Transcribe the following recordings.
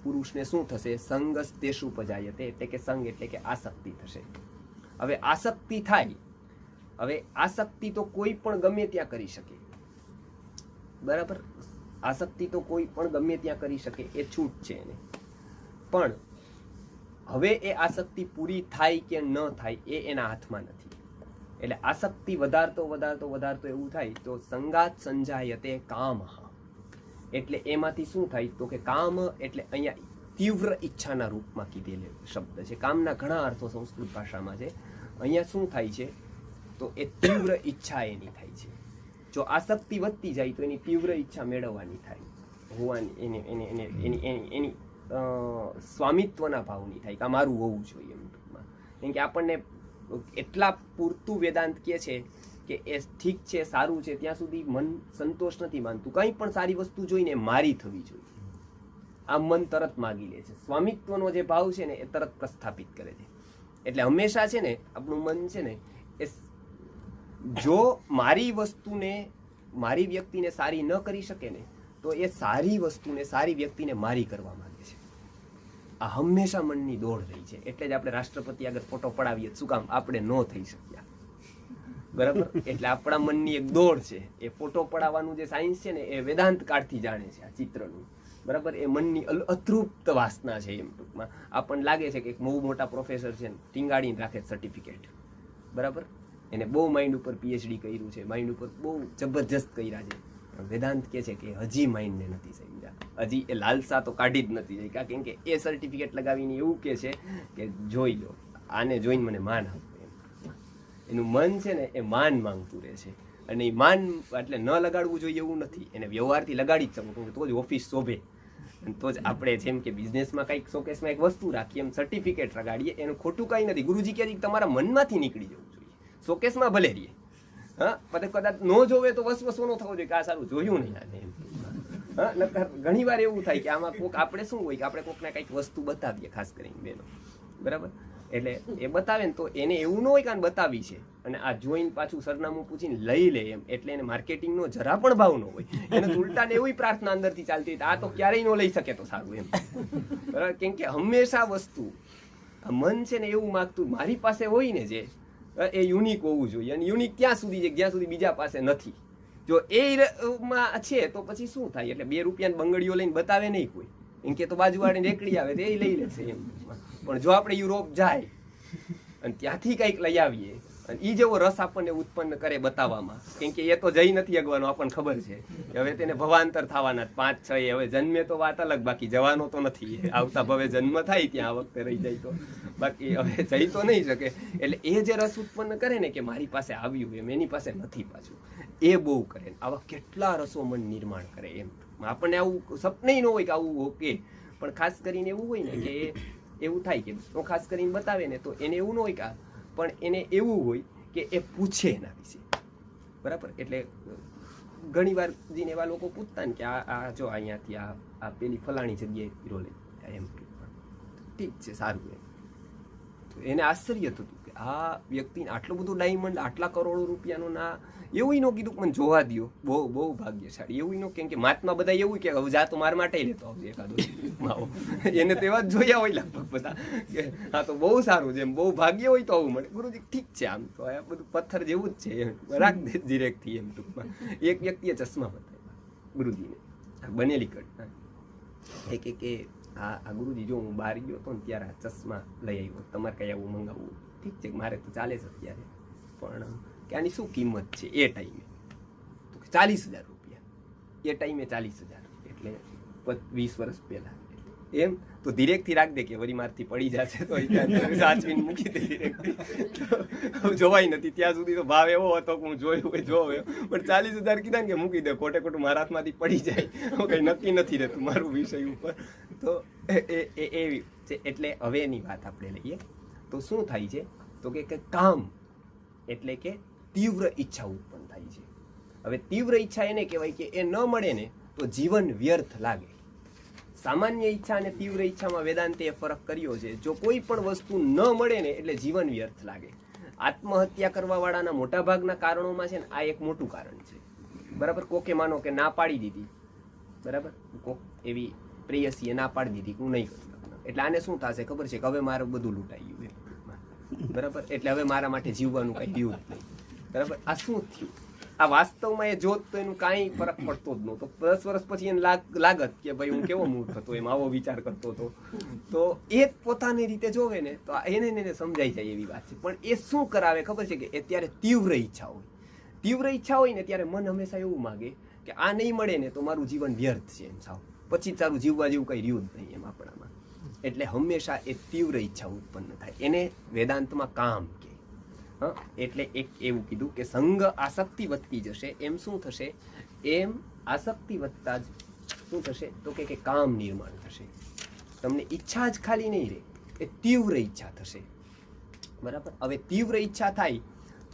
પુરુષને શું થશે? સંગસ્તેષુ પજાયતે, એટલે કે સંગ એટલે કે આસક્તિ થશે. હવે આસક્તિ થાય, હવે આસક્તિ તો કોઈ પણ ગમે ત્યાં કરી શકે, બરાબર? આસક્તિ તો કોઈ પણ ગમે ત્યાં કરી શકે, એ છૂટ છે એને. પણ હવે એ આસક્તિ પૂરી થાય કે ન થાય એ એના હાથમાં નથી. એટલે આસક્તિ વધારતો વધારતો વધારતો એવું થાય તો સંગાત સંજાયતે કામઃ, એટલે એમાંથી શું થાય તો કે કામ એટલે અહીંયા તીવ્ર ઈચ્છાના રૂપમાં કીધેલો શબ્દ છે. કામના ઘણા અર્થો સંસ્કૃત ભાષામાં છે. અહીંયા શું થાય છે તો એ તીવ્ર ઈચ્છા એની થાય છે. જો આસક્તિ વધતી જાય તો એની તીવ્ર ઈચ્છા મેળવવાની થાય, હોવાની, એની સ્વામિત્વના ભાવની થાય કે આ મારું હોવું જોઈએ એમ ટૂંકમાં. કેમ કે આપણને એટલા પૂરતું વેદાંત કહે છે કે એ ઠીક છે, સારું છે, ત્યાં સુધી મન સંતોષ નથી માનતું. કંઈ પણ સારી વસ્તુ જોઈને મારી થવી જોઈએ, આ મન તરત માગી લે છે. સ્વામિત્વનો જે ભાવ છે ને એ તરત પ્રસ્થાપિત કરે છે. એટલે હંમેશા છે ને આપણું મન છે ને એ જો મારી વસ્તુને, મારી વ્યક્તિને સારી ન કરી શકે ને તો એ સારી વસ્તુને, સારી વ્યક્તિને મારી કરવા માંગે છે. આ હંમેશા મનની દોડ રહી છે. એટલે જ આપણે રાષ્ટ્રપતિ આગળ ફોટો પડાવીએ, શું કામ? આપણે ન થઈ શક્યા, બરાબર? એટલે આપણા મનની એક દોડ છે. એ ફોટો પડાવવાનું જે સાયન્સ છે ને એ વેદાંત કાળથી જાણે છે આ ચિત્રનું, બરાબર? એ મનની અતૃપ્ત વાસના છે એમ ટૂંકમાં. આપણને લાગે છે કે એક બહુ મોટા પ્રોફેસર છે ને ટીંગાડીને રાખે સર્ટિફિકેટ, બરાબર? એને બહુ માઇન્ડ ઉપર પીએચડી કર્યું છે, માઇન્ડ ઉપર બહુ જબરજસ્ત કર્યા છે. વેદાંત કહે છે કે હજી માઇન્ડને નથી સમજ્યા, હજી એ લાલસા તો કાઢી જ નથી જાય. કેમ કે એ સર્ટિફિકેટ લગાવીને એવું કહે છે કે જોઈ લો, આને જોઈને મને માન આપો એમ. એનું મન છે ને એ માન માંગતું રહે છે. અને એ માન એટલે ન લગાડવું જોઈએ એવું નથી, એને વ્યવહારથી લગાડી જ શકું તો જ ઓફિસ શોભે. તો જ આપણે જેમ કે બિઝનેસમાં કંઈક શોકેસમાં એક વસ્તુ રાખીએ એમ સર્ટિફિકેટ લગાડીએ, એનું ખોટું કંઈ નથી. ગુરુજી કહે છે કે તમારા મનમાંથી નીકળી જવું જોઈએ, શોકેસમાં ભલે રહીએ. હા, પછી કદાચ ન જોવે તો વસવસો ન થવો જોઈએ કે આ સારું જોયું નહીં આને એમ. હા, નકર ઘણી વાર એવું થાય કે આમાં કોક આપણે શું હોય કે આપણે કોકને કંઈક વસ્તુ બતાવીએ, ખાસ કરીને બેનો, બરાબર? એટલે એ બતાવે ને તો એને એવું ન હોય કે આને બતાવી છે અને આ જોઈને પાછું સરનામું પૂછીને લઈ લે એમ. એટલે એને માર્કેટિંગનો જરા પણ ભાવ ન હોય. એને ઉલટાને એવી પ્રાર્થના અંદરથી ચાલતી હોય આ તો ક્યારેય ન લઈ શકે તો સારું એમ, બરાબર? કેમ કે હંમેશા વસ્તુ મન છે ને એવું માગતું મારી પાસે હોય ને જે એ યુનિક હોવું જોઈએ. અને યુનિક ત્યાં સુધી છે જ્યાં સુધી બીજા પાસે નથી. જો એ માં છે તો પછી શું થાય? એટલે 2 રૂપિયાની બંગડીઓ લઈને બતાવે નહીં કોઈ, એમ કે તો બાજુવાળીને રેકડી આવે તો એ લઈ લેશે એમ. પણ જો આપણે યુરોપ જાય અને ત્યાંથી કંઈક લઈ આવીએ અને એ જેવો રસ આપણને ઉત્પન્ન કરે બતાવવામાં, કેમ કે એ તો જઈ નથી અગવાનો, આપણને ખબર છે. હવે તેને ભવાંતર થવાના 5 6 હવે જન્મે તો વાત અલગ, બાકી જવાનો તો નથી. આવતા ભવે જન્મ થાય ત્યાં આ વખતે રહી જાય તો, બાકી હવે જઈ તો નહીં શકે. એટલે એ જે રસ ઉત્પન્ન કરે ને કે મારી પાસે આવ્યું એમ, એની પાસે નથી પાછું, એ બહુ કરે. આવા કેટલા રસો મન નિર્માણ કરે એમ. આપણને આવું સપને ન હોય કે આવું ઓકે, પણ ખાસ કરીને એવું હોય ને કે એવું થાય કે તો ખાસ કરીને બતાવે ને તો એને એવું ન હોય કે, પણ એને એવું હોય કે એ પૂછે એના વિશે, બરાબર? એટલે ઘણી વાર જઈને એવા લોકો પૂછતા ને કે આ જો અહીંયાથી આ પેલી ફલાણી જગ્યાએ હીરો લઈ એમ, ઠીક છે, સારું એમ. તો એને આશ્ચર્ય થતું કે આ વ્યક્તિને આટલું બધું ડાયમંડ, આટલા કરોડો રૂપિયાનું ના, એવું ન કીધું મને જોવા દો, બહુ બહુ ભાગ્યશાળી. એવું ન કેમ કે મહાત્મા બધા એવું કે હવે જા તો મારા માટે લેતો આવજે એકાદો માવો, એને તેવા જ જોયા હોય લગભગ બધા કે હા તો બહુ સારું છે એમ, બહુ ભાગ્ય હોય તો આવું મળે. ગુરુજી ઠીક છે, આમ તો આ બધું પથ્થર જેવું જ છે એમ, રાખ દે ડિરેક્ટથી એમ ટૂંકમાં. એક વ્યક્તિએ ચશ્મા બતાવ્યા ગુરુજીને, બનેલી ઘટના. કે આ ગુરુજી જો હું બહાર ગયો હતો ને ત્યારે આ ચશ્મા લઈ આવ્યો, તમારે કઈ આવું મંગાવવું? ઠીક છે, મારે તો ચાલે છે અત્યારે, પણ કે આની શું કિંમત છે એ ટાઈમે? તો 40,000 રૂપિયા. એ ટાઈમે 40,000 એટલે 20 વર્ષ પહેલા એમ. તો ડિરેક્ટથી રાખ દે કે વરી મારથી પડી જશે તો સાચવીને મૂકી દે ડિરેક્ટથી. જોવાય નથી ત્યાં સુધી તો ભાવ એવો હતો કે હું જોયું હોય જોયો, પણ 40,000 કીધા ને કે મૂકી દે, ખોટે ખોટું મારા હાથમાંથી પડી જાય, કંઈ નક્કી નથી રહેતું મારું વિષય ઉપર. તો એવી છે. એટલે હવે એની વાત આપણે લઈએ તો શું થાય છે તો કે કામ એટલે કે તીવ્ર ઈચ્છા ઉત્પન્ન થાય છે. હવે તીવ્ર ઈચ્છા એને કહેવાય કે એ ન મળે ને તો જીવન વ્યર્થ લાગે. સામાન્ય ઈચ્છા અને તીવ્ર ઈચ્છામાં વેદાંતે ફરક કર્યો છે. જો કોઈ પણ વસ્તુ ન મળે ને એટલે જીવન વ્યર્થ લાગે. આત્મહત્યા કરવા વાળાના મોટા ભાગના કારણોમાં છે ને આ એક મોટું કારણ છે, બરાબર? કોકે માનો કે ના પાડી દીધી, બરાબર? કોક એવી પ્રેયસીએ ના પાડી દીધી કે હું નહીં કરું લગ્ન. એટલે આને શું થશે ખબર છે કે હવે મારું બધું લૂંટાઈ ગયું, બરાબર. એટલે હવે મારા માટે જીવવાનું કંઈ રહ્યું જ નહીં, બરાબર. આ શું થયું? આ વાસ્તવમાં એ જોત તો એનું કાંઈ ફરક પડતો જ નહોતો. 10 વર્ષ પછી એને લાગત કે ભાઈ હું કેવો મૂર્ખ હતો, એમ આવો વિચાર કરતો હતો. તો એ પોતાની રીતે જોવે ને તો એને સમજાઈ જાય એવી વાત છે. પણ એ શું કરાવે ખબર છે કે અત્યારે તીવ્ર ઈચ્છા હોય ને ત્યારે મન હંમેશા એવું માગે કે આ નહીં મળે ને તો મારું જીવન વ્યર્થ છે એમ સાવ, પછી તારું જીવવા જેવું કંઈ રહ્યું જ નહીં એમ આપણામાં. એટલે હંમેશા એ તીવ્ર ઈચ્છા ઉત્પન્ન થાય, એને વેદાંતમાં કામ કે. એટલે એક એવું કીધું કે સંગ આસક્તિ વધતી જશે. એમ શું થશે? એમ આસક્તિ વધતા જ શું થશે તો કે કામ નિર્માણ થશે. તમને ઈચ્છા જ ખાલી નહીં રહે, એ તીવ્ર ઈચ્છા થશે, બરાબર. હવે તીવ્ર ઈચ્છા થાય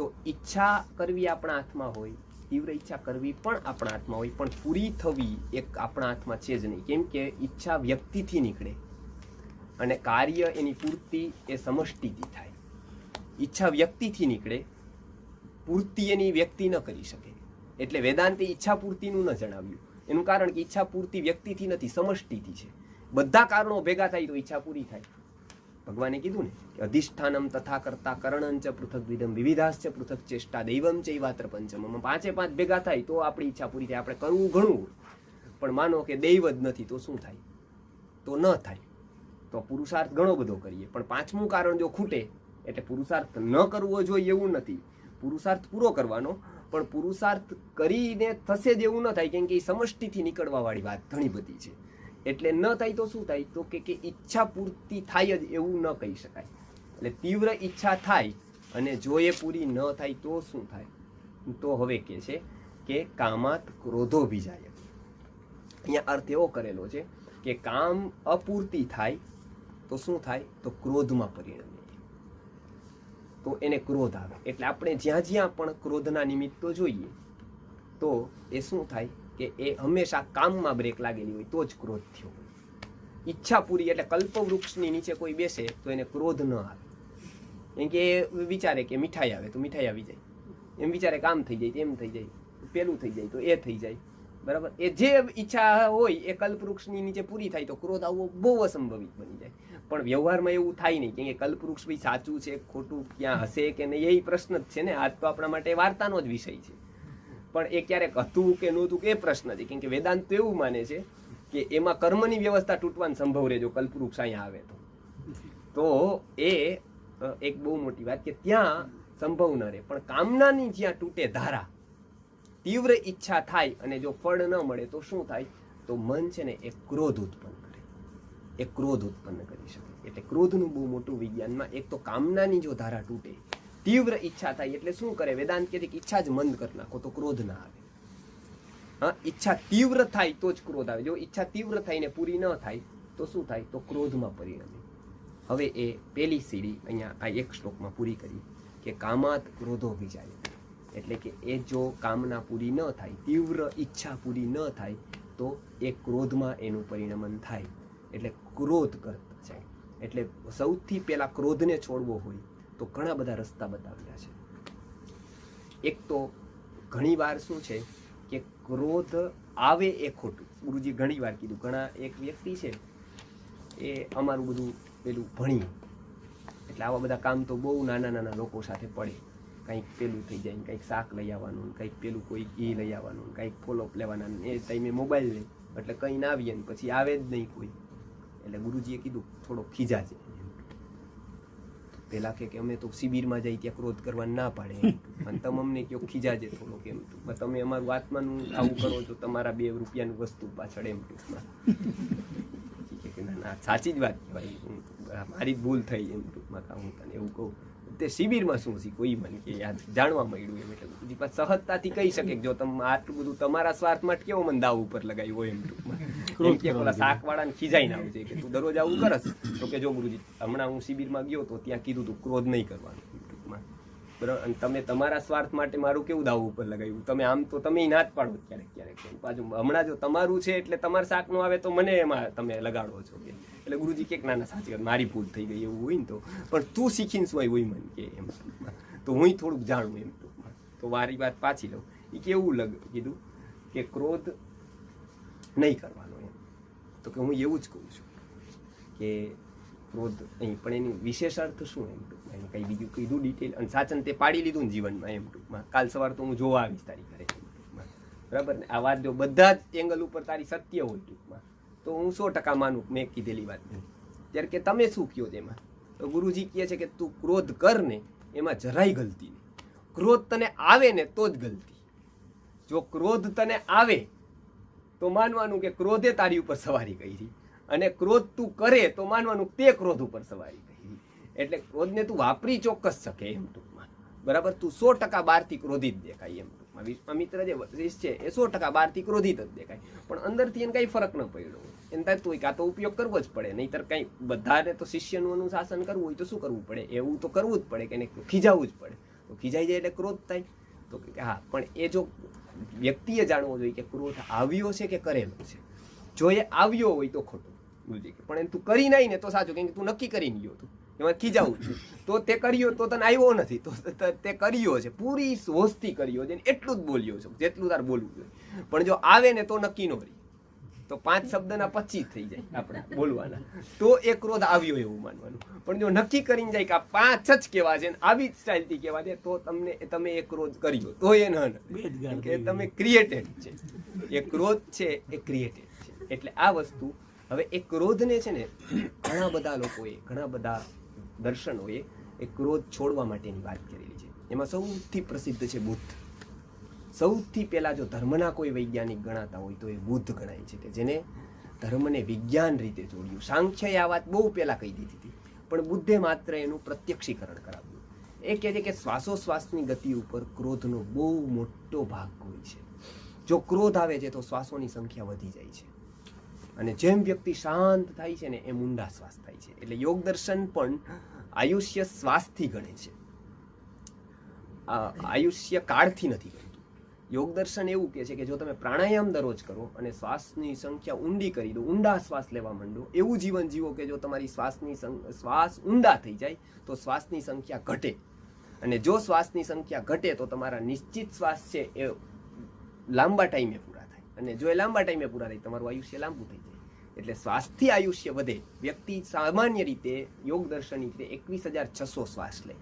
તો ઈચ્છા કરવી આપણા હાથમાં હોય, તીવ્ર ઈચ્છા કરવી પણ આપણા હાથમાં હોય, પણ પૂરી થવી એક આપણા હાથમાં છે જ નહીં. કેમ કે ઈચ્છા વ્યક્તિથી નીકળે અને કાર્ય એની પૂર્તિ એ સમષ્ટિથી થાય. ઈચ્છા વ્યક્તિથી નીકળે, પૂર્તિ એની વ્યક્તિ ન કરી શકે. એટલે વેદાંતે ઈચ્છા પૂર્તિનું ન જણાવ્યું. એનું કારણ કે ઈચ્છા પૂર્તિ વ્યક્તિથી નથી, સમષ્ટિથી છે. બધા કારણો ભેગા થાય તો ઈચ્છા પૂરી થાય. ભગવાને કીધું ને કે અધિષ્ઠાનમ તથા કરતા કરણંચ પૃથક વિધમ વિવિધાશ્ચ પૃથક ચેષ્ટા દૈવમ ચૈવાત્ર પંચમમ. 5 ભેગા થાય તો આપણી ઈચ્છા પૂરી થાય. આપણે કરવું ઘણું, પણ માનો કે દૈવ જ નથી તો શું થાય? તો ન થાય. તો પુરુષાર્થ ઘણો બધો કરીએ, પણ 5મું કારણ જો ખૂટે એટલે પુરુષાર્થ ન કરવો જોઈએ એવું નથી. પુરુષાર્થ પૂરો કરવાનો, પણ પુરુષાર્થ કરીને થશે જ એવું ન થાય. કેમ કે એ સમષ્ટિથી નીકળવા વાળી વાત ઘણી બધી છે. એટલે ન થાય તો શું થાય તો કે ઈચ્છા પૂર્તિ થાય જ એવું ન કહી શકાય. એટલે તીવ્ર ઈચ્છા થાય અને જો એ પૂરી ન થાય તો શું થાય? તો હવે કે છે કે કામાત ક્રોધો ભીજાય. અહીંયા અર્થ એવો કરેલો છે કે કામ અપૂર્તિ થાય તો શું થાય તો ક્રોધમાં પરિણમે, તો એને ક્રોધ આવે. એટલે આપણે જ્યાં જ્યાં પણ ક્રોધના નિમિત્તો જોઈએ તો એ શું થાય કે એ હંમેશા કામમાં બ્રેક લાગેલી હોય તો જ ક્રોધ થયો હોય. ઈચ્છા પૂરી એટલે કલ્પવૃક્ષની નીચે કોઈ બેસે તો એને ક્રોધ ન આવે. કેમ કે એ વિચારે કે મીઠાઈ આવે તો મીઠાઈ આવી જાય, એમ વિચારે કામ થઈ જાય તો એમ થઈ જાય, પેલું થઈ જાય તો એ થઈ જાય, બરાબર. એ જે ઈચ્છા હોય એ કલ્પવૃક્ષની નીચે પૂરી થાય તો ક્રોધ આવવો બહુ અસંભવિત બની જાય. પણ વ્યવહારમાં એવું થાય નહીં. કેમ કે કલ્પવૃક્ષ ભાઈ સાચું છે ખોટું ક્યાં હશે કે નહીં એ પ્રશ્ન જ છે ને. આજ તો આપણા માટે વાર્તાનો જ વિષય છે, પણ એ ક્યારેક હતું કે નહોતું કે એ પ્રશ્ન છે. કેમ કે વેદાંત તો એવું માને છે કે એમાં કર્મની વ્યવસ્થા તૂટવાનો સંભવ રહે જો કલ્પવૃક્ષ અહીંયા આવે તો એ એક બહુ મોટી વાત કે ત્યાં સંભવ ન રહે. પણ કામનાની જ્યાં તૂટે ધારા, તીવ્ર ઈચ્છા થાય અને જો ફળ ન મળે તો શું થાય તો મન છે ને એ ક્રોધ ઉત્પન્ન કરે, એ ક્રોધ ઉત્પન્ન કરી શકે. એટલે ક્રોધનું બહુ મોટું વિજ્ઞાનમાં એક તો કામનાની જો ધારા તૂટે, તીવ્ર ઈચ્છા થાય એટલે શું કરે વેદાંત કહે છે કે ઈચ્છા જ મંદ કરી નાખો તો ક્રોધ ના આવે. હા, ઈચ્છા તીવ્ર થાય તો જ ક્રોધ આવે. જો ઈચ્છા તીવ્ર થઈને પૂરી ન થાય તો શું થાય તો ક્રોધમાં પરિણમે. હવે એ પેલી સીડી અહીંયા આ એક શ્લોકમાં પૂરી કરી કે કામાત ક્રોધો ભીજાય. એટલે કે એ જો કામના પૂરી ન થાય, તીવ્ર ઈચ્છા પૂરી ન થાય તો એ ક્રોધમાં એનું પરિણમન થાય. એટલે ક્રોધ કરતા જાય. એટલે સૌથી પહેલા ક્રોધને છોડવો હોય તો ઘણા બધા રસ્તા બતાવ્યા છે. એક તો ઘણી વાર શું છે કે ક્રોધ આવે એ ખોટું. ગુરુજી ઘણી વાર કીધું, ઘણા એક વ્યક્તિ છે એ અમારું બધું પેલું ભણી એટલે આવા બધા કામ તો બહુ નાના નાના લોકો સાથે પડે. કંઈક પેલું થઈ જાય, કંઈક શાક લઈ આવવાનું, કંઈક પેલું કોઈ ઘી લઈ આવવાનું, કંઈક ફોલોઅપ લેવાના. એ ટાઈમે મોબાઈલ લે એટલે કંઈ ના આવીએ ને પછી આવે જ નહીં કોઈ. એટલે ગુરુજીએ કીધું થોડો ખીજાજે. પેલા કે અમે તો શિબિરમાં જઈ ત્યાં ક્રોધ કરવાનું ના પાડે, અને તમે અમને કયો ખીજાજે થોડો, કેમ તમે અમારું આત્માનું આવું કરો છો તમારા 2 રૂપિયાની વસ્તુ પાછળ એમ ટૂંકમાં. ના સાચી જ વાત કહેવાય, મારી જ ભૂલ થઈ એમ ટૂંકમાં હું તને એવું કહું. તે શિબિરમાં શું શીખવું એ મને કે યાદ જાણવા મળ્યું એમ. એટલે ગુરુજી પાછા સહજતાથી કહી શકે કે જો તમે આટલું બધું તમારા સ્વાર્થ માટે કેવો મને દાવ ઉપર લગાવ્યું હોય એમ ટૂંકમાં. એમ કે પેલા શાકવાળાને ખીજાઈને આવજે કે તું દરરોજ આવું કરસ તો કે જો ગુરુજી હમણાં હું શિબિરમાં ગયો તો ત્યાં કીધું તું ક્રોધ નહીં કરવાનું ટૂંકમાં, બરાબર. અને તમે તમારા સ્વાર્થ માટે મારું કેવું દાવ ઉપર લગાવ્યું. તમે આમ તો તમે ના જ પાડો ક્યારેક ક્યારેક. પાછું હમણાં જો તમારું છે એટલે તમારે શાક નો આવે તો મને એમાં તમે લગાડો છો કે. એટલે ગુરુજી કે ના ના સાચી વાત મારી ભૂલ થઈ ગઈ એવું હોય ને તો, પણ તું શીખીને શું હોય મને કે એમ તો હું થોડુંક જાણું એમ ટૂંકમાં. તો મારી વાત પાછી લઉં. એ કેવું કીધું કે ક્રોધ નહીં કરવાનો એમ. તો કે હું એવું જ કહું છું કે ક્રોધ અહીં, પણ એની વિશેષ અર્થ શું એમ ટૂંકમાં, એને કંઈ બીજું કીધું ડિટેલ, અને સાચન તે પાડી લીધું ને જીવનમાં એમ ટૂંકમાં. કાલ સવાર તો હું જોવા આવીશ તારી ઘરે ટૂંકમાં, બરાબર ને. આ વાત જો બધા જ એંગલ ઉપર તારી સત્ય હોય ટૂંકમાં, તો હું 100% માનું મેં કીધેલી વાત નહીં. ત્યારે કે તમે શું કહો તેમાં? તો ગુરુજી કહે છે કે તું ક્રોધ કર ને, એમાં જરાય ગલતી નહીં. ક્રોધ તને આવે ને તો જ ગલતી. જો ક્રોધ તને આવે તો માનવાનું કે ક્રોધે તારી ઉપર સવારી કરી, અને ક્રોધ તું કરે તો માનવાનું તે ક્રોધ ઉપર સવારી કરી. એટલે ક્રોધને તું વાપરી ચોક્કસ શકે એમ ટૂંકમાં, બરાબર. તું 100% બહારથી ક્રોધિત દેખાય એમ ટૂંકમાં. વિશ્વામિત્ર જે વશિષ્ઠ છે એ 100% બહારથી ક્રોધિત જ દેખાય, પણ અંદરથી એને કઈ ફરક ન પડ્યો એને થાય તો કાં તો ઉપયોગ કરવો જ પડે, નહીંતર કઈ બધાને તો શિષ્યનું અનુશાસન કરવું હોય તો શું કરવું પડે? એવું તો કરવું જ પડે કે એને ખીજાવવું જ પડે. તો ખીજાઈ જાય એટલે ક્રોધ થાય. તો હા, પણ એ જો વ્યક્તિએ જાણવો જોઈએ કે ક્રોધ આવ્યો છે કે કરેલો છે. જો એ આવ્યો હોય તો ખોટું, પણ એને તું કરી નહીં ને તો સાચું, કેમ કે તું નક્કી કરીને ગયો તું એમાં ખીજાવું છું, તો તે કર્યો તો તને આવ્યો નથી, તો તે કર્યો છે, પૂરી હોશથી કર્યો છે, એટલું જ બોલ્યો છે જેટલું તાર બોલવું જોઈએ. પણ જો આવે ને તો નક્કી નો રહી, તો 5 શબ્દના 25 થઈ જાય આપણે બોલવાના, તો એ ક્રોધ આવ્યો એવું માનવાનું. પણ જો નક્કી કરીને જાય કે આ 5 જ કેવા છે, આવી જ સ્ટાઇલથી કેવા છે, તો તમે એ ક્રોધ કર્યો તો એ ન કે તમે ક્રિએટેડ છે. એ ક્રોધ છે એ ક્રિએટેડ છે. એટલે આ વસ્તુ, હવે એ ક્રોધને છે ને ઘણા બધા લોકોએ, ઘણા બધા દર્શનોએ એ ક્રોધ છોડવા માટેની વાત કરેલી છે. એમાં સૌથી પ્રસિદ્ધ છે બુદ્ધ. સૌથી પહેલા જો ધર્મના કોઈ વૈજ્ઞાનિક ગણાતા હોય તો એ બુદ્ધ ગણાય છે, કે જેને ધર્મને વિજ્ઞાન રીતે જોડ્યું. સાંખ્યએ આ વાત બહુ પહેલા કહી દીધી હતી, પણ બુદ્ધે માત્ર એનું પ્રત્યક્ષીકરણ કરાવ્યું. એ કહે છે કે શ્વાસોશ્વાસની ગતિ ઉપર ક્રોધનો બહુ મોટો ભાગ હોય છે. જો ક્રોધ આવે છે તો શ્વાસોની સંખ્યા વધી જાય છે, અને જેમ વ્યક્તિ શાંત થાય છે ને એમ ઊંડા શ્વાસ થાય છે. એટલે યોગ દર્શન પણ આયુષ્ય શ્વાસથી ગણે છે, આયુષ્ય કાળથી નથી ગણતું. યોગ દર્શન એવું કહે છે કે જો તમે પ્રાણાયામ દરરોજ કરો અને શ્વાસની સંખ્યા ઊંડી કરી દો, ઊંડા શ્વાસ લેવા માંડો, એવું જીવન જીવો કે જો તમારી શ્વાસ ઊંડા થઈ જાય તો શ્વાસની સંખ્યા ઘટે, અને જો શ્વાસની સંખ્યા ઘટે તો તમારા નિશ્ચિત શ્વાસ છે એ લાંબા ટાઈમે પૂરા થાય, અને જો એ લાંબા ટાઈમે પૂરા થાય તમારું આયુષ્ય લાંબુ થઈ જાય. એટલે શ્વાસથી આયુષ્ય વધે. વ્યક્તિ સામાન્ય રીતે યોગ દર્શનની રીતે 21,600 શ્વાસ લે.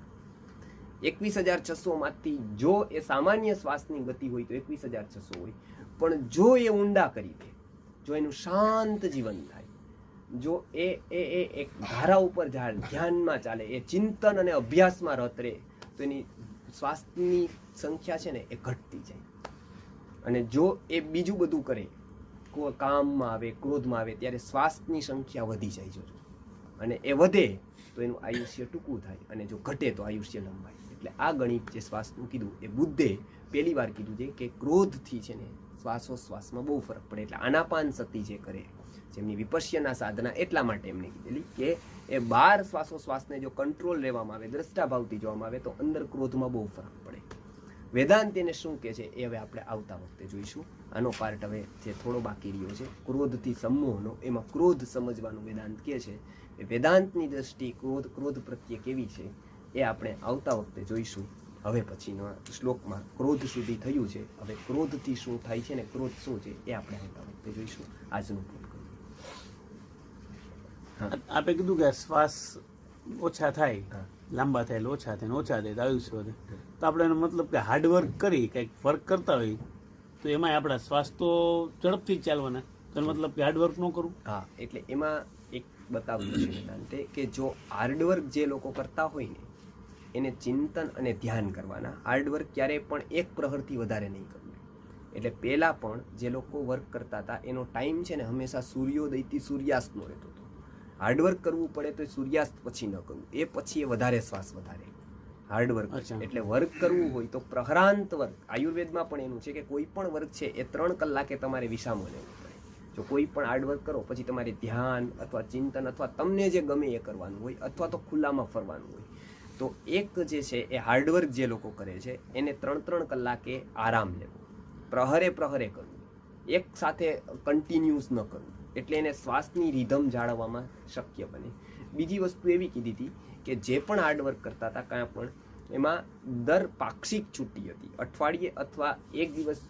21,600 માંથી જો એ સામાન્ય શ્વાસની ગતિ હોય તો 21,600 હોય, પણ જો એ ઊંડા કરી દે, જો એનું શાંત જીવન થાય, જો એ એક ધારા ઉપર ધ્યાનમાં ચાલે, એ ચિંતન અને અભ્યાસમાં રત રહે, તો એની શ્વાસની સંખ્યા છે ને એ ઘટતી જાય. અને જો એ બીજું બધું કરે, કામમાં આવે, ક્રોધમાં આવે, ત્યારે શ્વાસની સંખ્યા વધી જાય છે, અને એ વધે તો એનું આયુષ્ય ટૂંકું થાય, અને જો ઘટે તો આયુષ્ય લંબાય. એટલે આ ગણિત જે શ્વાસનું કીધું એ બુદ્ધે પહેલી વાર કીધું છે કે ક્રોધથી છે ને શ્વાસોશ્વાસમાં બહુ ફરક પડે. એટલે આનાપાન સતી જે કરે, જેમની વિપશ્યના સાધના, એટલા માટે એમને કીધેલી કે એ 12 શ્વાસોશ્વાસને જો કંટ્રોલ લેવામાં આવે, દ્રષ્ટાભાવથી જોવામાં આવે, તો અંદર ક્રોધમાં બહુ ફરક પડે. વેદાંત એને શું કહે છે એ હવે આપણે આવતા વખતે જોઈશું. આનો પાર્ટ હવે જે થોડો બાકી રહ્યો છે ક્રોધથી સમૂહનો, એમાં ક્રોધ સમજવાનું વેદાંત કહે છે. એ વેદાંતની દ્રષ્ટિ ક્રોધ પ્રત્યે કેવી છે એ આપણે આવતા વખતે જોઈશું. હવે પછીના શ્લોકમાં ક્રોધ સુધી થયું છે, હવે ક્રોધથી શું થાય છે ને ક્રોધ શું છે એ આપણે આવતા વખતે જોઈશું. આજનું પૂર્ણ કરીએ. આપે કીધું કે શ્વાસ ઓછા થાય, લાંબા થાય એટલે ઓછા થાય, ઓછા થાય તો આયુષ્ય વધે. તો આપણે એનો મતલબ કે હાર્ડવર્ક કરી કંઈક વર્ક કરતા હોય તો એમાં આપણા શ્વાસ તો ઝડપથી જ ચાલવાના, તો એનો મતલબ કે હાર્ડવર્ક ન કરવું. હા, એટલે એમાં એક બતાવ્યું છે વેદાંતે કે જો હાર્ડવર્ક જે લોકો કરતા હોય ને એને ચિંતન અને ધ્યાન કરવાના. હાર્ડવર્ક ક્યારેય પણ 1 પ્રહરથી વધારે નહીં કરવું. એટલે પહેલાં પણ જે લોકો વર્ક કરતા હતા એનો ટાઈમ છે ને હંમેશા સૂર્યોદયથી સૂર્યાસ્તનો રહેતો હતો. હાર્ડવર્ક કરવું પડે તો સૂર્યાસ્ત પછી ન કરવું, એ પછી એ વધારે શ્વાસ વધારે હાર્ડવર્ક. એટલે વર્ક કરવું હોય તો પ્રહરાંત વર્ક, આયુર્વેદમાં પણ એનું છે કે કોઈ પણ વર્ક છે એ 3 કલાકે તમારે વિસામો લેવો પડે. જો કોઈ પણ હાર્ડવર્ક કરો પછી તમારે ધ્યાન અથવા ચિંતન અથવા તમને જે ગમે એ કરવાનું હોય, અથવા તો ખુલ્લામાં ફરવાનું હોય, તો એક જે છે એ હાર્ડવર્ક જે લોકો કરે છે એને 3 કલાકે આરામ લેવો, પ્રહરે કરવું, એક સાથે કન્ટિન્યુઅસ ન કરવું. એટલે એને શ્વાસની રિધમ જાળવવામાં શક્ય બને. બીજી વસ્તુ એવી કીધી હતી કે જે પણ હાર્ડવર્ક કરતા હતા કાંઈ પણ એમાં દર પાક્ષિક છુટ્ટી હતી, અઠવાડિયે અથવા 1 દિવસ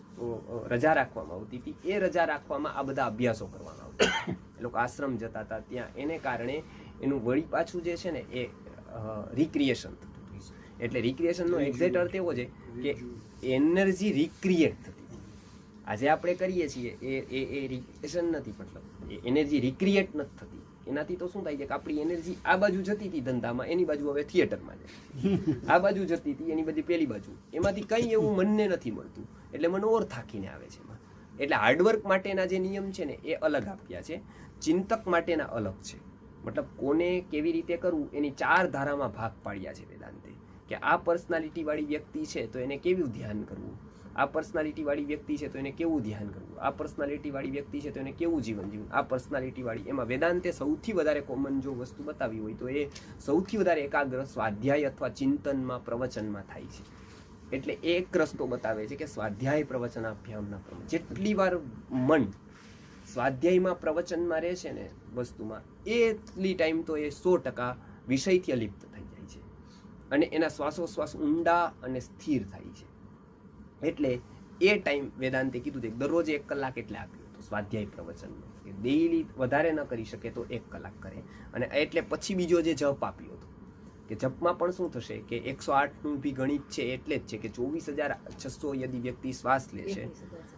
રજા રાખવામાં આવતી હતી. એ રજા રાખવામાં આ બધા અભ્યાસો કરવામાં આવતા. એ લોકો આશ્રમ જતા હતા ત્યાં, એને કારણે એનું વળી પાછું જે છે ને એ રિક્રિએશન થતું. એટલે રિક્રિએશનનો એક્ઝેક્ટ અર્થ એવો છે કે એનર્જી રિક્રિએટ થતી. આજે આપણે કરીએ છીએ એ રિક્રિએશન નથી, મતલબ એ એનર્જી રિક્રિએટ નથી થતી. એનાથી તો શું થાય છે કે આપણી એનર્જી આ બાજુ જતી હતી ધંધામાં, એની બાજુ હવે થિયેટરમાં જાય. આ બાજુ જતી હતી એની બધી પેલી બાજુ, એમાંથી કંઈ એવું મનને નથી મળતું, એટલે મન ઓર થાકીને આવે છે એમાં. એટલે હાર્ડવર્ક માટેના જે નિયમ છે ને એ અલગ આપ્યા છે, ચિંતક માટેના અલગ છે. મતલબ કોને કેવી રીતે કરવું એની 4 ધારામાં ભાગ પાડ્યા છે વેદાંતે, કે આ પર્સનાલિટી વાળી વ્યક્તિ છે તો એને કેવું ધ્યાન કરવું, આ પર્સનાલિટી વાળી વ્યક્તિ છે તો એને કેવું ધ્યાન કરવું, આ પર્સનાલિટી વાળી વ્યક્તિ છે તો એને કેવું જીવન જીવવું, આ પર્સનાલિટી વાળી. એમાં વેદાંતે સૌથી વધારે કોમન જો વસ્તુ બતાવી હોય તો એ સૌથી વધારે એકાગ્ર સ્વાધ્યાય અથવા ચિંતનમાં પ્રવચનમાં થાય છે. એટલે એક રસ્તો બતાવે છે કે સ્વાધ્યાય પ્રવચનાભ્યામના ક્રમ, જેટલી વાર મન સ્વાધ્યાયમાં પ્રવચનમાં રહે છે ને વસ્તુમાં, એટલી ટાઈમ તો એ 100% વિષયથી અલિપ્ત થઈ જાય છે અને એના શ્વાસોશ્વાસ ઊંડા અને સ્થિર થાય છે. એટલે એ ટાઈમ વેદાંતે કીધું છે દરરોજ 1 કલાક એટલે આપ્યું તો સ્વાધ્યાય પ્રવચનનો, કે ડેઈલી વધારે ન કરી શકે તો 1 કલાક કરે. અને એટલે પછી બીજો જે જપ આપ્યો હતો કે જપમાં પણ શું થશે કે 108નું બી ગણિત છે એટલે જ છે કે 24,600 યદી વ્યક્તિ શ્વાસ લે છે,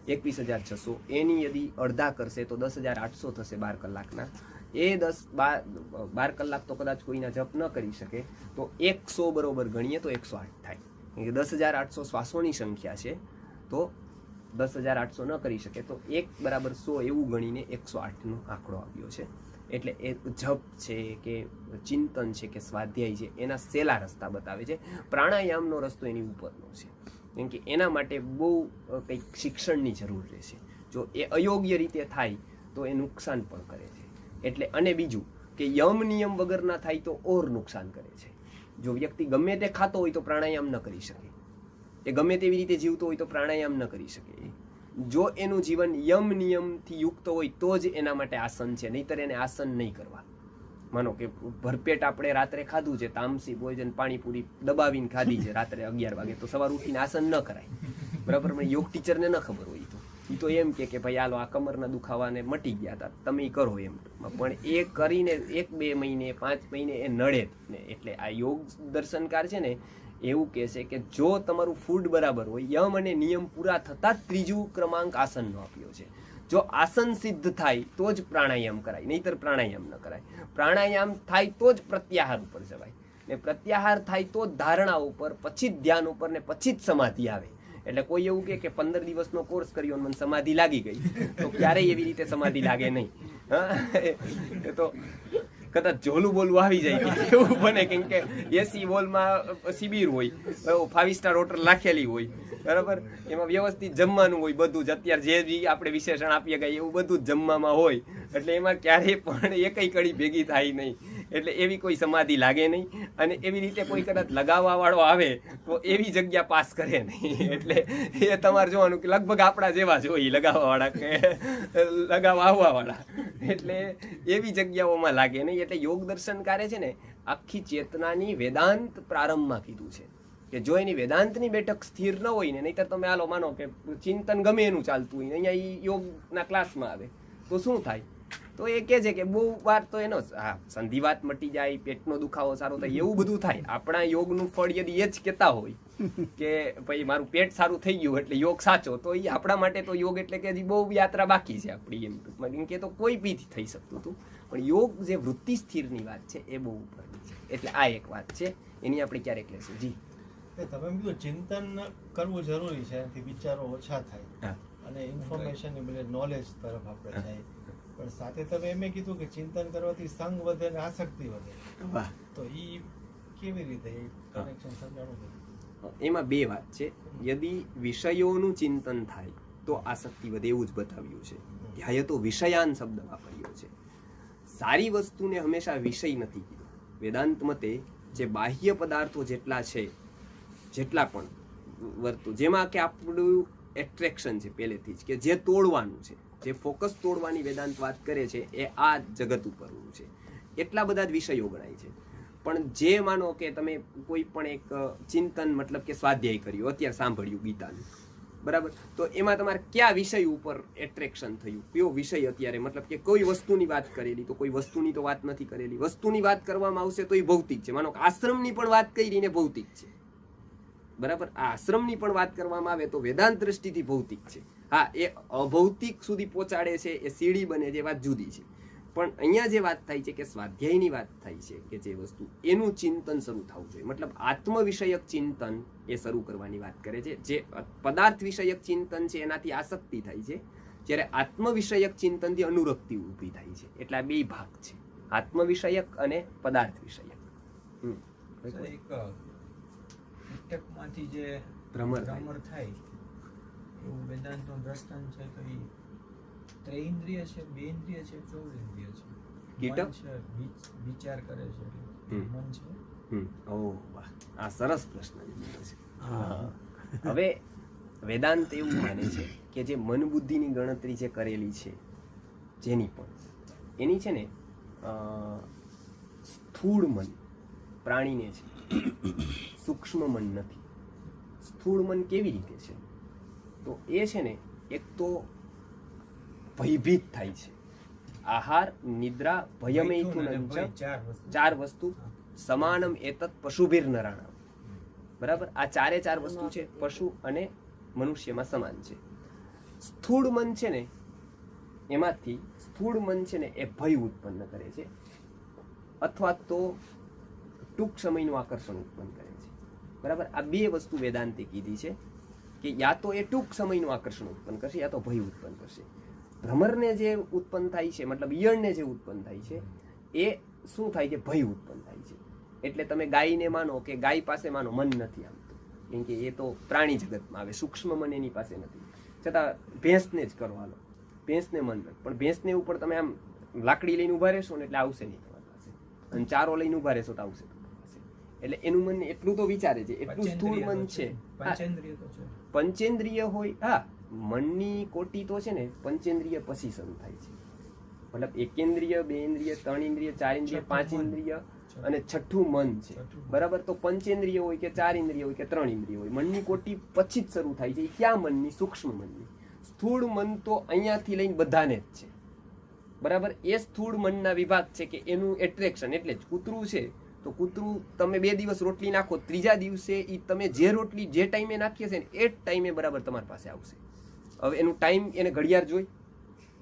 21,600 એની યદી અડધા કરશે તો 10,800 થશે 12 કલાકના. એ 12 કલાક તો કદાચ કોઈના જપ ન કરી શકે તો 100 બરોબર ગણીએ તો 108 થાય. 10,800 શ્વાસોની સંખ્યા છે તો 10,800 ન કરી શકે તો 1 બરાબર 100 એવું ગણીને 108નો આંકડો આવ્યો છે. એટલે એ જપ છે કે ચિંતન છે કે સ્વાધ્યાય છે એના સહેલા રસ્તા બતાવે છે. પ્રાણાયામનો રસ્તો એની ઉપરનો છે, કેમ કે એના માટે બહુ કંઈક શિક્ષણની જરૂર રહેશે. જો એ અયોગ્ય રીતે થાય તો એ નુકસાન પણ કરે છે. એટલે અને બીજું કે યમ નિયમ વગરના થાય તો ઓર નુકસાન કરે છે. જો વ્યક્તિ ગમે તે ખાતો હોય તો પ્રાણાયામ ન કરી શકે, એ ગમે તેવી રીતે જીવતો હોય તો પ્રાણાયામ ન કરી શકે. જો એનું જીવન યમ નિયમથી યુક્ત હોય તો જ એના માટે આસન છે, નહીંતર એને આસન નહીં કરવા. માનો કે ભરપેટ આપણે રાત્રે ખાધું છે, તામસી ભોજન પાણીપુરી દબાવીને ખાધી છે રાત્રે 11 વાગે, તો સવાર ઉઠીને આસન ન કરાય. બરાબર, મને યોગ ટીચરને ન ખબર હોય તો એમ કે ભાઈ હાલો આ કમરના દુખાવાને મટી ગયા હતા તમે કરો એમ. પણ એ કરીને 1-2 મહિને 5 મહિને એ નડે ને. એટલે આ યોગ દર્શનકાર છે ને એવું કહે છે કે જો તમારું ફૂડ બરાબર હોય, યમ અને નિયમ પૂરા થતાં જ 3જું ક્રમાંક આસનનો આપ્યો છે. જો આસન સિદ્ધ થાય તો જ પ્રાણાયામ કરાય, નહીંતર પ્રાણાયામ ન કરાય. પ્રાણાયામ થાય તો જ પ્રત્યાહાર ઉપર જવાય, ને પ્રત્યાહાર થાય તો જ ધારણા ઉપર, પછી જ ધ્યાન ઉપર ને પછી જ સમાધિ આવે. એટલે કોઈ એવું કે 15 દિવસનો કોર્સ કર્યો અને મને સમાધિ લાગી ગઈ, તો ક્યારેય એવી રીતે સમાધિ લાગે નહીં. એ તો કદાચ ઝોલું બોલવું આવી જાય એવું બને, કેમ કે એસી વોલમાં શિબિર હોય, 5 સ્ટાર હોટલ રાખેલી હોય, બરાબર, એમાં વ્યવસ્થિત જમવાનું હોય બધું જ. અત્યારે જે બી આપણે વિશેષણ આપીએ ગઈ એવું બધું જ જમવામાં હોય, એટલે એમાં ક્યારેય પણ એકઈ કડી ભેગી થાય નહીં. એટલે એવી કોઈ સમાધિ લાગે નહીં. અને એવી રીતે કોઈ કદાચ લગાવવા વાળો આવે તો એવી જગ્યા પાસ કરે નહીં. એટલે એ તમારે જોવાનું કે લગભગ આપણા જેવા જ હોય લગાવવા વાળા કે લગાવવા આવવા વાળા, એટલે એવી જગ્યાઓમાં લાગે નહીં. એટલે યોગ દર્શનકારે છે ને આખી ચેતનાની વેદાંત પ્રારંભમાં કીધું છે કે જો એની વેદાંતની બેઠક સ્થિર ન હોય ને, નહીંતર તમે હાલો માનો કે ચિંતન ગમે એનું ચાલતું હોય, અહીંયા એ યોગના ક્લાસમાં આવે તો શું થાય? તો એ કહે છે કે બહુ વાર તો એનો સંધિવાત મટી જાય, પેટનો દુખાવો સારો થાય, એવું બધું થાય. આપણા યોગનું ફળ યદી એ જ કહેતા હોય કે ભાઈ મારું પેટ સારું થઈ ગયું એટલે યોગ સાચો, તો એ આપણા માટે તો યોગ એટલે કે હજી બહુ યાત્રા બાકી છે આપણી. એમ ટૂંકમાં કેમ કે તો કોઈ બીથી થઈ શકતું હતું, પણ યોગ જે વૃત્તિ સ્થિરની વાત છે એ બહુ ઉપરની છે. એટલે આ એક વાત છે, એની આપણે ક્યારેક લેશું. જી, તમે કીધું ચિંતન કરવું જરૂરી છે, એનાથી વિચારો ઓછા થાય અને ઇન્ફોર્મેશન નોલેજ તરફ આપણે જાય. પણ સાથે તમે એમ કીધું કે ચિંતન કરવાથી સંગ વધે અને આસક્તિ વધે, તો એ કેવી રીતે કનેક્શન સમજાવવું? એમાં 2 વાત છે. યદી વિષયોનું ચિંતન થાય તો આસક્તિ વધે એવું જ બતાવ્યું છે. ધ્યાયતો વિષયાન શબ્દ વાપર્યો છે. સારી વસ્તુને હંમેશા વિષય નથી કીધો. વેદાંત મતે જે બાહ્ય પદાર્થો જેટલા છે, જેટલા પણ વર્તુ, જેમાં કે આપણું એટ્રેક્શન છે પહેલેથી જ, કે જે તોડવાનું છે, જે ફોકસ તોડવાની વેદાંત વાત કરે છે એ આ જગત ઉપરનું છે, એટલા બધા જ વિષયો ગણાય છે. પણ જે માનો કે તમે કોઈ પણ એક ચિંતન મતલબ કે સ્વાધ્યાય કર્યું, અત્યારે સાંભળ્યું ગીતાનું, બરાબર. તો એમાં તમારે કયા વિષય ઉપર એટ્રેક્શન થયું, કયો વિષય અત્યારે, મતલબ કે કોઈ વસ્તુની વાત કરેલી તો કોઈ વસ્તુની તો વાત નથી કરેલી. વસ્તુની વાત કરવામાં આવશે તો એ ભૌતિક છે. માનો કે આશ્રમની પણ વાત કરી ને ભૌતિક છે, બરાબર. આ આશ્રમની પણ વાત કરવામાં આવે તો વેદાંત દ્રષ્ટિથી ભૌતિક છે. હા, એ અભૌતિક સુધી પહોંચાડે છે, એ સીડી બને છે, વાત જુદી છે. પણ અહીંયા જે વાત થાય છે કે સ્વાધ્યાયની વાત થાય છે કે જે વસ્તુ એનું ચિંતન શરૂ થવું જોઈએ, મતલબ આત્મ વિષયક ચિંતન એ શરૂ કરવાની વાત કરે છે. જે પદાર્થ વિષયક ચિંતન છે એનાથી આસક્તિ થાય છે, જ્યારે આત્મ વિષયક ચિંતનથી અનુરક્તિ ઊભી થાય છે. એટલે આ બે ભાગ છે, આત્મ વિષયક અને પદાર્થ વિષયક. માંથી જે ભ્રમર થાય એવું વેદાંતનું દ્રષ્ટાંત છે તો એ ત્રૈન્દ્રિય છે, બે ઇન્દ્રિય છે, ચોવીન્દ્રિય છે. કીટક મન છે, વિચાર કરે છે, મન છે. ઓહ વાહ, આ સરસ પ્રશ્ન છે. હવે વેદાંત એવું માને છે કે જે મન બુદ્ધિની ગણતરી જે કરેલી છે જેની પણ એની છે ને સ્થૂળ મન પ્રાણીને છે, સૂક્ષ્મ મન નથી. સ્થૂળ મન કેવી રીતે છે તો એ છે ને એક તો ભયભીત થાય છે. આહાર, નિદ્રા, ભયમૈથુન, ચાર વસ્તુ સમાનમ એતત પશુભીર નરાણામ. બરાબર, આ ચારે ચાર વસ્તુ છે પશુ અને મનુષ્યમાં સમાન છે. સ્થૂળ મન છે ને એમાંથી સ્થૂળ મન છે ને એ ભય ઉત્પન્ન કરે છે, અથવા તો ટૂંક સમયનું આકર્ષણ ઉત્પન્ન કરે છે. બરાબર, આ બે વસ્તુ વેદાંતે કીધી છે કે યા તો એ ટૂંક સમયનું આકર્ષણ ઉત્પન્ન કરશે, યા તો ભય ઉત્પન્ન કરશે. ભ્રમરને જે ઉત્પન્ન થાય છે, મતલબ ઈયળને જે ઉત્પન્ન થાય છે એ શું થાય છે, ભય ઉત્પન્ન થાય છે. એટલે તમે ગાયને માનો કે ગાય પાસે માનો મન નથી આવતું, કેમ કે એ તો પ્રાણી જગતમાં આવે, સૂક્ષ્મ મન એની પાસે નથી. છતાં ભેંસને જ કરવાનો, ભેંસને મન નથી, પણ ભેંસને ઉપર તમે આમ લાકડી લઈને ઉભા રહેશો ને એટલે આવશે નહીં તમારી પાસે, અને ચારો લઈને ઉભા રહેશો તો આવશે તમારી પાસે. એટલે એનું મન એટલું તો વિચારે છે, એટલું સ્થૂળ મન છે. પંચેન્દ્રિય હોય, હા, મનની કોટી તો છે ને પંચેન્દ્રિય પછી શરૂ થાય છે. મતલબ એકેન્દ્રિય, બે ઇન્દ્રિય, ત્રણ ઇન્દ્રિય, ચાર ઇન્દ્રિય, પાંચ ઇન્દ્રિય અને છઠ્ઠું મન છે. બરાબર, તો પંચેન્દ્રિય હોય કે ચાર ઇન્દ્રિય હોય કે ત્રણ ઇન્દ્રિય હોય, મનની કોટી પછી જ શરૂ થાય છે. એ ક્યાં મનની? સૂક્ષ્મ મનની. સ્થૂળ મન તો અહીંયાથી લઈને બધાને જ છે. બરાબર, એ સ્થૂળ મનના વિભાગ છે કે એનું એટ્રેક્શન. એટલે જ કૂતરું છે તો કૂતરું તમે 2 દિવસ રોટલી નાખો, ત્રીજા દિવસે એ તમે જે રોટલી જે ટાઈમે નાખીએ છે ને એ જ ટાઈમે બરાબર તમારી પાસે આવશે. હવે એનું ટાઈમ એને ઘડિયાળ જોઈ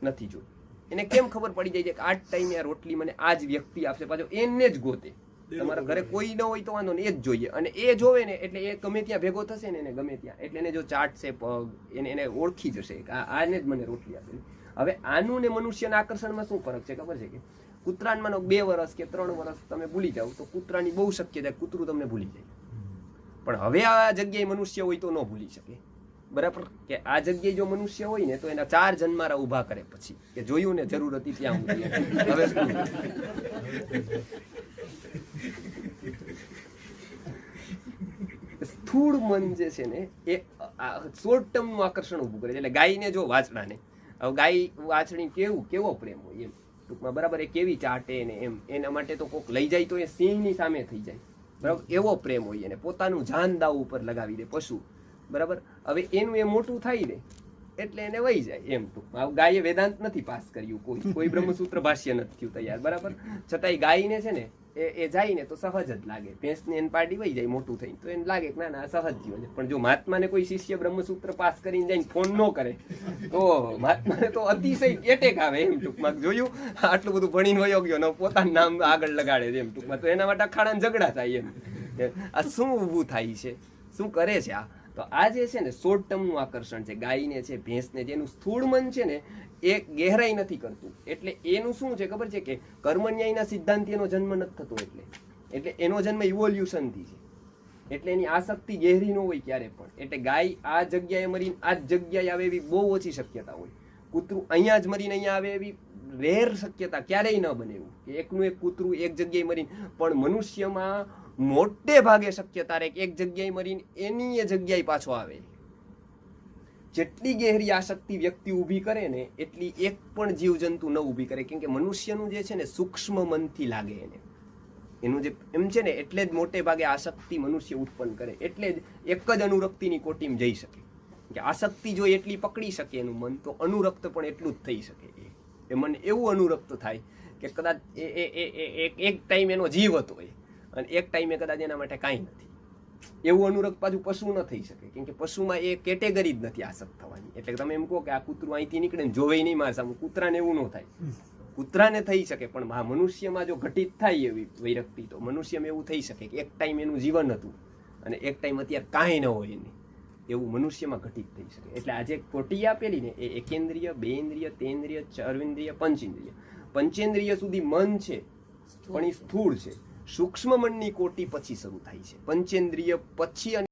નથી જોઈ, એને કેમ ખબર પડી જાય છે કે આ જ ટાઈમે આ રોટલી મને આ જ વ્યક્તિ આપશે, પાછો એને જ ગોતે. તમારા ઘરે કોઈ ન હોય તો વાંધો ને, એ જ જોઈએ. અને એ જોવે ને એટલે એ ગમે ત્યાં ભેગો થશે ને, એને ગમે ત્યાં, એટલે એને જો ચાટશે પગ, એને ઓળખી જશે કે આને જ મને રોટલી આપે. હવે આનું ને મનુષ્યના આકર્ષણમાં શું ફરક છે ખબર છે કે કૂતરાને માનો 2 વર્ષ કે 3 વર્ષ તમે ભૂલી જાઓ તો કૂતરાની બહુ શક્યતા કૂતરું તમને ભૂલી જાય. પણ હવે આ જગ્યાએ મનુષ્ય હોય તો ન ભૂલી શકે. બરાબર, કે આ જગ્યાએ જો મનુષ્ય હોય ને તો એના 4 જન્મારા ઊભા કરે પછી કે જોયું ને જરૂર હતી ત્યાં હવે સ્થૂળ મન જે છે ને એ શોર્ટ ટર્મ નું આકર્ષણ ઊભું કરે છે. એટલે ગાયને જો વાછડાને, હવે ગાય વાછડી કેવો પ્રેમ હોય એમ ટૂંકમાં, બરાબર, એ કેવી ચાટે ને એમ, એના માટે તો કોક લઈ જાય તો એ સિંહની સામે થઈ જાય. બરાબર, એવો પ્રેમ હોય એને, પોતાનું જાન દાવ ઉપર લગાવી દે પશુ. બરાબર, હવે એનું એ મોટું થાય ને એટલે એને વહી જાય એમ ટૂંકમાં. ગાયે વેદાંત નથી પાસ કર્યું, કોઈ બ્રહ્મસૂત્ર ભાષ્ય નથી થયું તૈયાર. બરાબર, છતાંય ગાયને છે ને એ જાય ને તો સહજ જ લાગે. ભેંસને એને પાડી વહી જાય મોટું થઈને તો એને લાગે કે ના ના સહજ જીવન છે. પણ જો મહાત્માને કોઈ શિષ્ય બ્રહ્મસૂત્ર પાસ કરીને જઈને ફોન ન કરે તો મહાત્માને તો અતિશય એટેક આવે એમ ટૂંકમાં. જોયું, આટલું બધું ભણીને વયો ગયો ને પોતાનું નામ આગળ લગાડે છે એમ ટૂંકમાં, તો એના માટે અખાડાને ઝઘડા થાય એમ. આ શું ઊભું થાય છે, શું કરે છે આ? તો આ જે છે ને શોર્ટ ટર્મનું આકર્ષણ છે, ગાયને છે, ભેંસને, જેનું સ્થૂળ મન છે ને એ ગહેરાઈ નથી કરતું. એટલે એનું શું છે ખબર છે કે કર્મન્યાયના સિદ્ધાંત એનો જન્મ નથી થતો. એટલે એનો જન્મ ઇવોલ્યુશનથી છે. એટલે એની આસક્તિ ગહેરી ન હોય ક્યારે પણ. એટલે ગાય આ જગ્યાએ મરીને આ જ જગ્યાએ આવે એવી બહુ ઓછી શક્યતા હોય. કૂતરું અહીંયા જ મરીને અહીંયા આવે એવી રેર શક્યતા, ક્યારેય ન બને એવું કે એકનું એક કૂતરું એક જગ્યાએ મરીને. પણ મનુષ્યમાં મોટે ભાગે શક્યતા રહે કે એક જગ્યાએ મરીને એની એ જગ્યાએ પાછો આવે. જેટલી ગહેરી આસક્તિ વ્યક્તિ ઊભી કરે ને એટલી એક પણ જીવજંતુ ન ઊભી કરે. કેમ કે મનુષ્યનું જે છે ને સૂક્ષ્મ મનથી લાગે એને, એનું જે એમ છે ને એટલે જ મોટે ભાગે આસક્તિ મનુષ્ય ઉત્પન્ન કરે. એટલે જ એક જ અનુરક્તિની કોટીમાં જઈ શકે. કે આસક્તિ જો એટલી પકડી શકે એનું મન, તો અનુરક્ત પણ એટલું જ થઈ શકે. એ મન એવું અનુરક્ત થાય કે કદાચ એક ટાઈમ એનો જીવ હતો અને એક ટાઈમે કદાચ એના માટે કાંઈ નથી. એવું અનુરક્ત પાછું પશુ ન થઈ શકે, કેમ કે પશુમાં એ કેટેગરી જ નથી આસક્ત થવાની. એટલે તમે એમ કહો કે આ કૂતરું અહીંથી નીકળે ને જોવે નહીં મારા સામે, કૂતરાને એવું ન થાય. કૂતરાને થઈ શકે, પણ આ મનુષ્યમાં જો ઘટિત થાય એવી વૈરક્તિ, તો મનુષ્યમાં એવું થઈ શકે કે એક ટાઈમ એનું જીવન હતું અને એક ટાઈમ અત્યારે કાંઈ ન હોય એને, એવું મનુષ્યમાં ઘટિત થઈ શકે. એટલે આજે કોટી આપેલી ને એ એકેન્દ્રિય, બેન્દ્રિય, તેન્દ્રિય, ચર્વેન્દ્રિય, પંચેન્દ્રિય. પંચેન્દ્રિય સુધી મન છે પણ એ સ્થૂળ છે. સૂક્ષ્મ મનની કોટી પછી શરૂ થાય છે. પંચેન્દ્રિય પછી અને